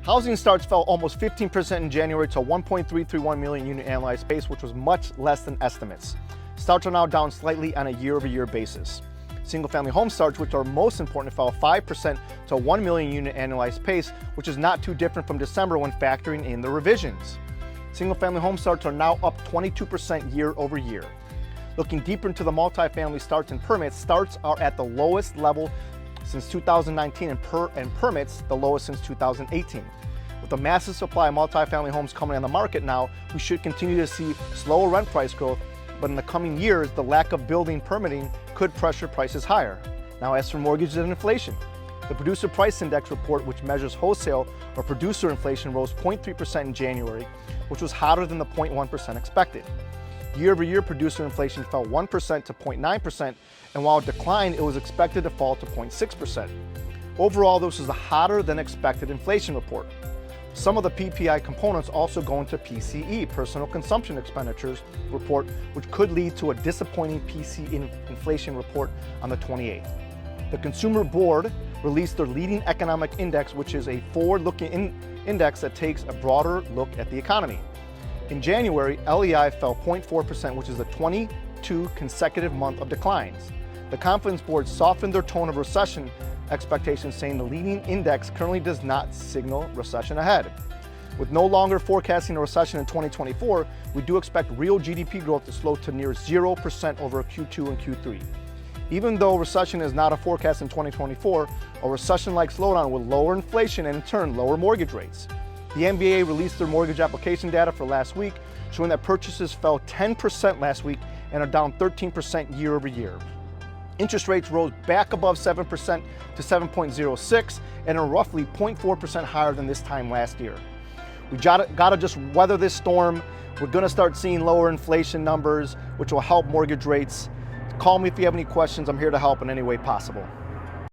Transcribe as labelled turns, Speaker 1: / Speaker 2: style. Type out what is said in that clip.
Speaker 1: Housing starts fell almost 15% in January to 1.331 million unit annualized pace, which was much less than estimates. Starts are now down slightly on a year-over-year basis. Single-family home starts, which are most important, fell 5% to 1 million unit annualized pace, which is not too different from December when factoring in the revisions. Single-family home starts are now up 22% year over year. Looking deeper into the multifamily starts and permits, starts are at the lowest level since 2019 and permits the lowest since 2018. With a massive supply of multifamily homes coming on the market now, we should continue to see slower rent price growth, but in the coming years, the lack of building permitting could pressure prices higher. Now, as for mortgages and inflation, the Producer Price Index report, which measures wholesale or producer inflation, rose 0.3% in January, which was hotter than the 0.1% expected. Year-over-year producer inflation fell 1% to 0.9%, and while it declined, it was expected to fall to 0.6%. Overall, this was a hotter than expected inflation report. Some of the PPI components also go into PCE, Personal Consumption Expenditures report, which could lead to a disappointing PCE inflation report on the 28th. The Consumer Board released their leading economic index, which is a forward-looking index that takes a broader look at the economy. In January, LEI fell 0.4%, which is the 22 consecutive month of declines. The Confidence Board softened their tone of recession expectations, saying the leading index currently does not signal recession ahead. With no longer forecasting a recession in 2024, we do expect real GDP growth to slow to near 0% over Q2 and Q3. Even though recession is not a forecast in 2024, a recession-like slowdown will lower inflation and in turn lower mortgage rates. The MBA released their mortgage application data for last week, showing that purchases fell 10% last week and are down 13% year over year. Interest rates rose back above 7% to 7.06 and are roughly 0.4% higher than this time last year. We gotta just weather this storm. We're gonna start seeing lower inflation numbers, which will help mortgage rates. Call me if you have any questions. I'm here to help in any way possible.